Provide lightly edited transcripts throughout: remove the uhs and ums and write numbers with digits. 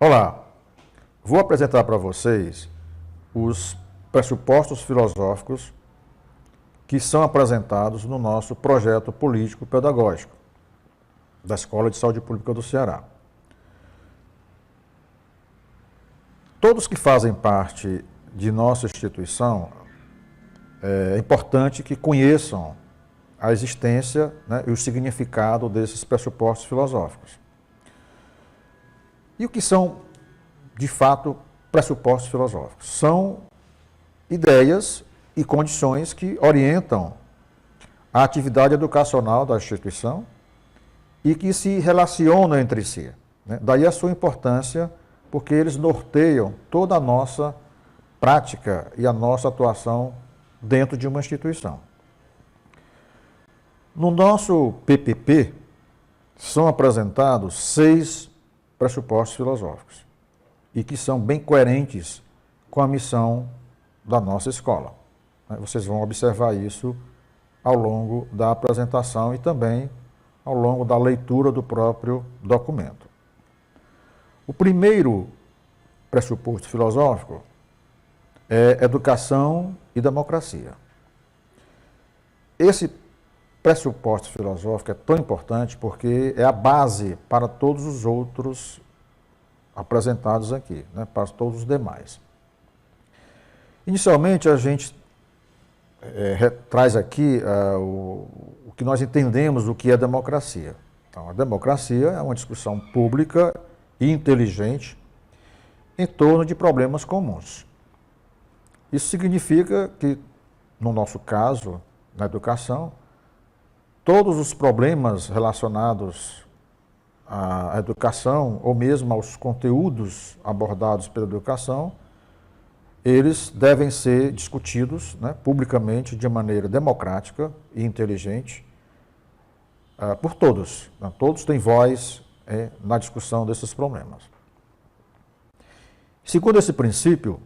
Olá, vou apresentar para vocês os pressupostos filosóficos que são apresentados no nosso projeto político-pedagógico da Escola de Saúde Pública do Ceará. Todos que fazem parte de nossa instituição, é importante que conheçam a existência, né, e o significado desses pressupostos filosóficos. E o que são, de fato, pressupostos filosóficos? São ideias e condições que orientam a atividade educacional da instituição e que se relacionam entre si, né? Daí a sua importância, porque eles norteiam toda a nossa prática e a nossa atuação dentro de uma instituição. No nosso PPP, são apresentados 6 pressupostos filosóficos e que são bem coerentes com a missão da nossa escola. Vocês vão observar isso ao longo da apresentação e também ao longo da leitura do próprio documento. O primeiro pressuposto filosófico é educação e democracia. Esse pressuposto filosófico é tão importante porque é a base para todos os outros apresentados aqui, né, para todos os demais. Inicialmente, a gente traz aqui o que nós entendemos do que é democracia. Então, a democracia é uma discussão pública e inteligente em torno de problemas comuns. Isso significa que, no nosso caso, na educação, todos os problemas relacionados à educação, ou mesmo aos conteúdos abordados pela educação, eles devem ser discutidos, né, publicamente, de maneira democrática e inteligente, por todos. Né? Todos têm voz na discussão desses problemas. Segundo esse princípio,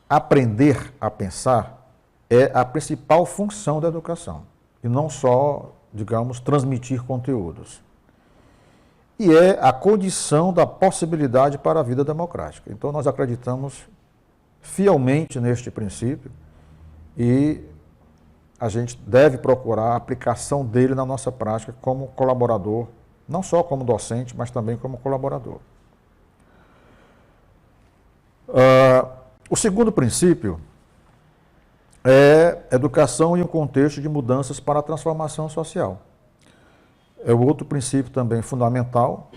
aprender a pensar é a principal função da educação, e não só, digamos, transmitir conteúdos. E é a condição da possibilidade para a vida democrática. Então, nós acreditamos fielmente neste princípio e a gente deve procurar a aplicação dele na nossa prática como colaborador, não só como docente, mas também como colaborador. O segundo princípio é educação em um contexto de mudanças para a transformação social. É o outro princípio também fundamental,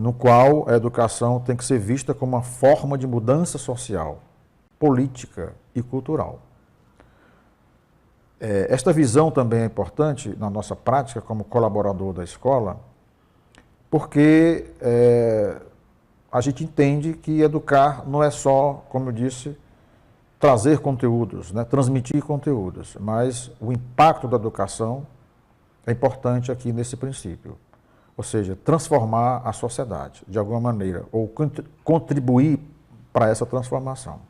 no qual a educação tem que ser vista como uma forma de mudança social, política e cultural. Esta visão também é importante na nossa prática como colaborador da escola, porque a gente entende que educar não é só, como eu disse, trazer conteúdos, né, transmitir conteúdos, mas o impacto da educação é importante aqui nesse princípio. Ou seja, transformar a sociedade de alguma maneira, ou contribuir para essa transformação.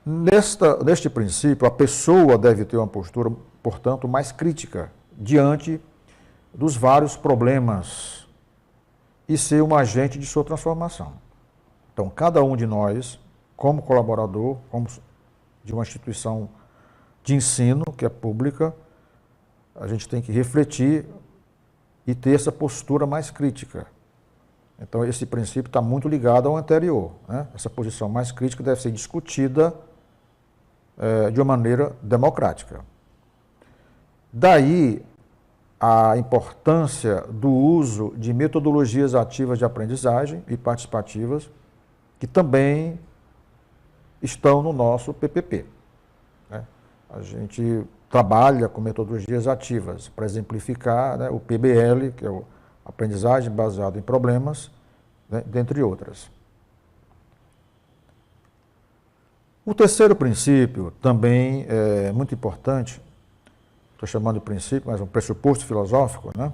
Neste princípio, a pessoa deve ter uma postura, portanto, mais crítica diante dos vários problemas e ser um agente de sua transformação. Então, cada um de nós, como colaborador, como de uma instituição de ensino que é pública, a gente tem que refletir e ter essa postura mais crítica. Então, esse princípio está muito ligado ao anterior, né? Essa posição mais crítica deve ser discutida de uma maneira democrática. Daí a importância do uso de metodologias ativas de aprendizagem e participativas, que também estão no nosso PPP. Né? A gente trabalha com metodologias ativas para exemplificar, né, o PBL, que é a aprendizagem baseada em problemas, né, dentre outras. O terceiro princípio também é muito importante, estou chamando de princípio, mas é um pressuposto filosófico, né,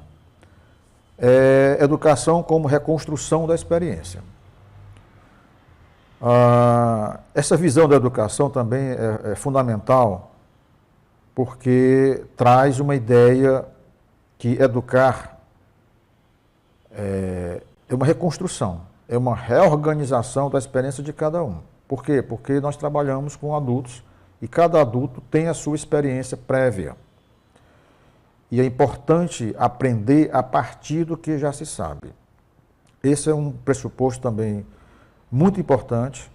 é educação como reconstrução da experiência. Essa visão da educação também é fundamental, porque traz uma ideia que educar é uma reconstrução, é uma reorganização da experiência de cada um. Por quê? Porque nós trabalhamos com adultos e cada adulto tem a sua experiência prévia. E é importante aprender a partir do que já se sabe. Esse é um pressuposto também muito importante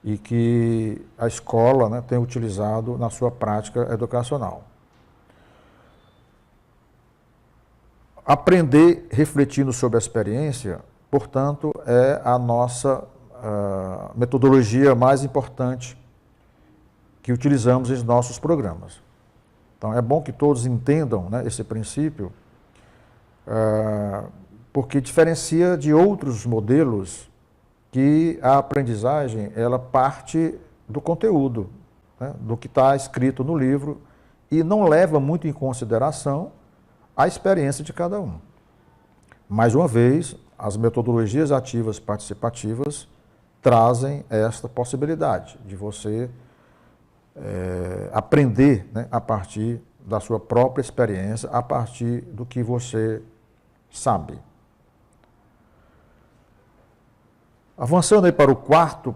e que a escola, né, tem utilizado na sua prática educacional. Aprender refletindo sobre a experiência, portanto, é a nossa metodologia mais importante que utilizamos em nossos programas. Então, é bom que todos entendam, né, esse princípio, porque diferencia de outros modelos que a aprendizagem ela parte do conteúdo, né, do que está escrito no livro e não leva muito em consideração a experiência de cada um. Mais uma vez, as metodologias ativas participativas trazem esta possibilidade de você aprender, né, a partir da sua própria experiência, a partir do que você sabe. Avançando aí para o quarto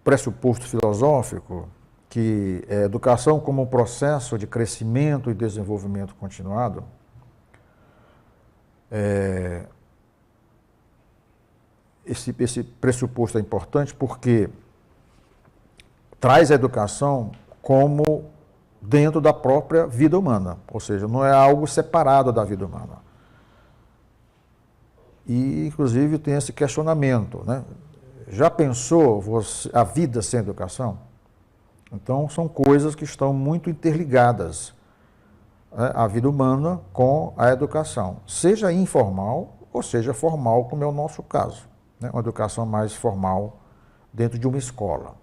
pressuposto filosófico, que é educação como um processo de crescimento e desenvolvimento continuado, esse pressuposto é importante porque traz a educação como dentro da própria vida humana, ou seja, não é algo separado da vida humana. E, inclusive, tem esse questionamento, né? Já pensou a vida sem educação? Então, são coisas que estão muito interligadas, né, a vida humana com a educação, seja informal ou seja formal, como é o nosso caso, né? Uma educação mais formal dentro de uma escola.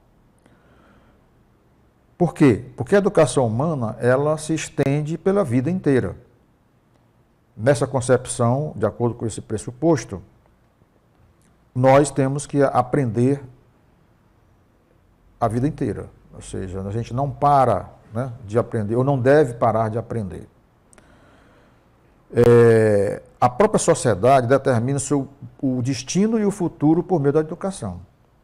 Por quê? Porque a educação humana, ela se estende pela vida inteira. Nessa concepção, de acordo com esse pressuposto, nós temos que aprender a vida inteira. Ou seja, a gente não para, né, de aprender, ou não deve parar de aprender. A própria sociedade determina o destino e o futuro por meio da educação.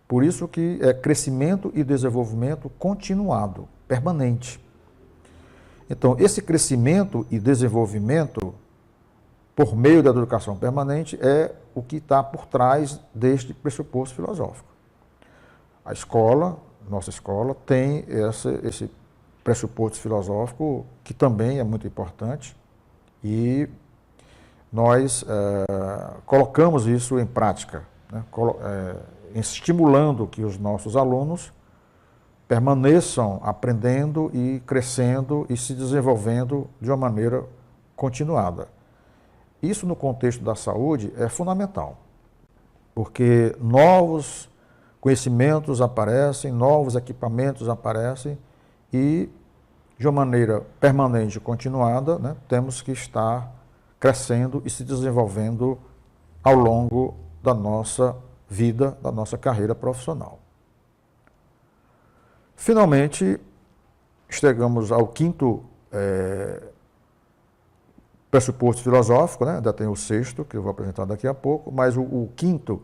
Por isso que é crescimento e desenvolvimento continuado, permanente. Então, esse crescimento e desenvolvimento por meio da educação permanente é o que está por trás deste pressuposto filosófico. A escola, nossa escola, tem esse pressuposto filosófico que também é muito importante e nós colocamos isso em prática, né? Estimulando que os nossos alunos permaneçam aprendendo e crescendo e se desenvolvendo de uma maneira continuada. Isso, no contexto da saúde, é fundamental, porque novos conhecimentos aparecem, novos equipamentos aparecem e, de uma maneira permanente e continuada, né, temos que estar crescendo e se desenvolvendo ao longo da nossa vida, da nossa carreira profissional. Finalmente, chegamos ao quinto pressuposto filosófico, né? Ainda tem o sexto, que eu vou apresentar daqui a pouco, mas o quinto,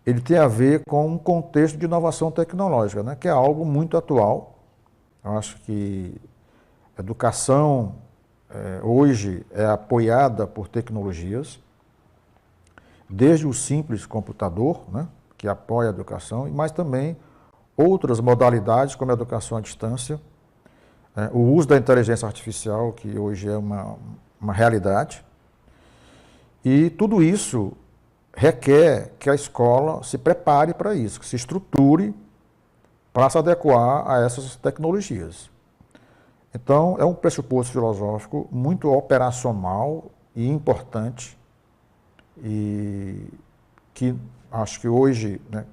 ele tem a ver com um contexto de inovação tecnológica, né? Que é algo muito atual. Eu acho que a educação hoje é apoiada por tecnologias, desde o simples computador, né? Que apoia a educação, mas também outras modalidades, como a educação à distância, o uso da inteligência artificial, que hoje é uma realidade. E tudo isso requer que a escola se prepare para isso, que se estruture para se adequar a essas tecnologias. Então, é um pressuposto filosófico muito operacional e importante, e que acho que hoje, né,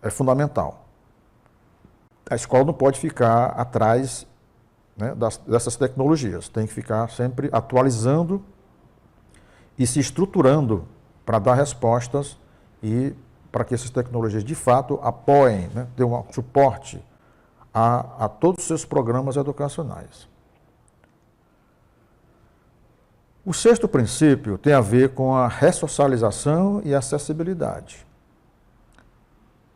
é fundamental. A escola não pode ficar atrás, né, dessas tecnologias, tem que ficar sempre atualizando e se estruturando para dar respostas e para que essas tecnologias de fato apoiem, né, dêem um suporte a todos os seus programas educacionais. O sexto princípio tem a ver com a ressocialização e acessibilidade.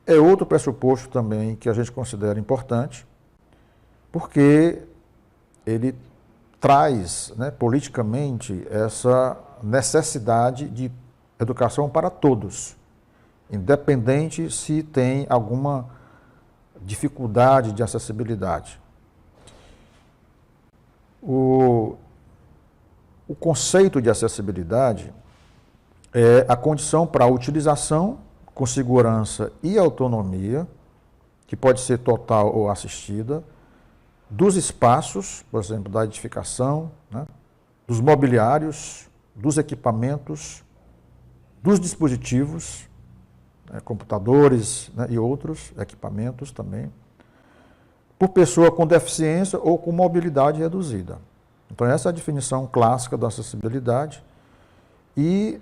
É outro pressuposto também que a gente considera importante, porque ele traz, né, politicamente essa necessidade de educação para todos, independente se tem alguma dificuldade de acessibilidade. O conceito de acessibilidade é a condição para a utilização com segurança e autonomia, que pode ser total ou assistida, dos espaços, por exemplo, da edificação, né, dos mobiliários, dos equipamentos, dos dispositivos, né, computadores, né, e outros equipamentos também, por pessoa com deficiência ou com mobilidade reduzida. Então, essa é a definição clássica da acessibilidade e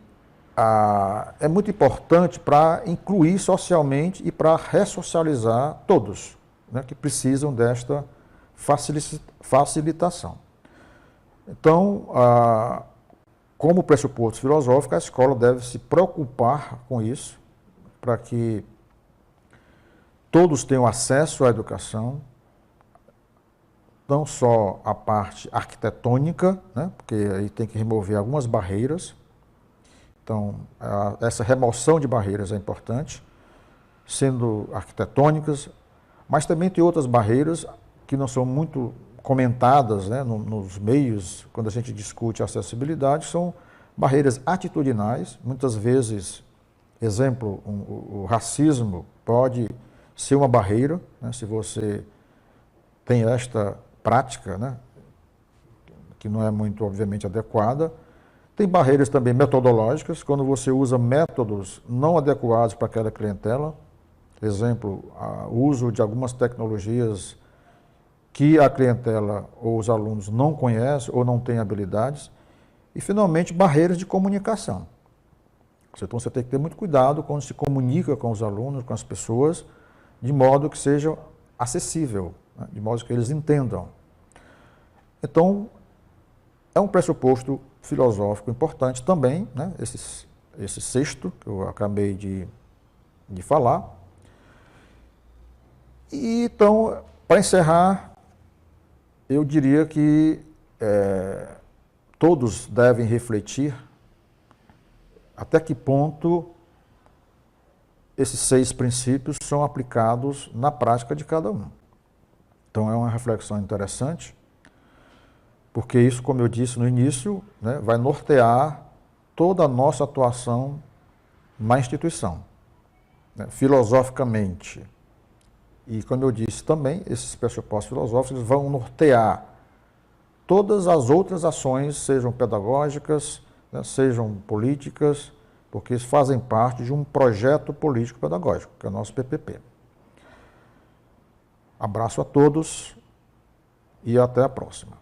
é muito importante para incluir socialmente e para ressocializar todos, né, que precisam desta facilitação. Então, como pressuposto filosófico, a escola deve se preocupar com isso, para que todos tenham acesso à educação, não só a parte arquitetônica, né, porque aí tem que remover algumas barreiras. Então, essa remoção de barreiras é importante, sendo arquitetônicas, mas também tem outras barreiras que não são muito comentadas, né, nos meios, quando a gente discute acessibilidade, são barreiras atitudinais. Muitas vezes, exemplo, o racismo pode ser uma barreira, né, se você tem esta prática, né, que não é muito, obviamente, adequada. Tem barreiras também metodológicas, quando você usa métodos não adequados para aquela clientela. Exemplo, o uso de algumas tecnologias que a clientela ou os alunos não conhecem ou não têm habilidades. E, finalmente, barreiras de comunicação. Então, você tem que ter muito cuidado quando se comunica com os alunos, com as pessoas, de modo que seja acessível, né, de modo que eles entendam. Então, é um pressuposto filosófico importante também, né, esse sexto que eu acabei de falar. E, então, para encerrar, eu diria que todos devem refletir até que ponto esses 6 princípios são aplicados na prática de cada um. Então, é uma reflexão interessante, porque isso, como eu disse no início, né, vai nortear toda a nossa atuação na instituição, né, filosoficamente. E, como eu disse também, esses pressupostos filosóficos vão nortear todas as outras ações, sejam pedagógicas, né, sejam políticas, porque eles fazem parte de um projeto político-pedagógico, que é o nosso PPP. Abraço a todos e até a próxima.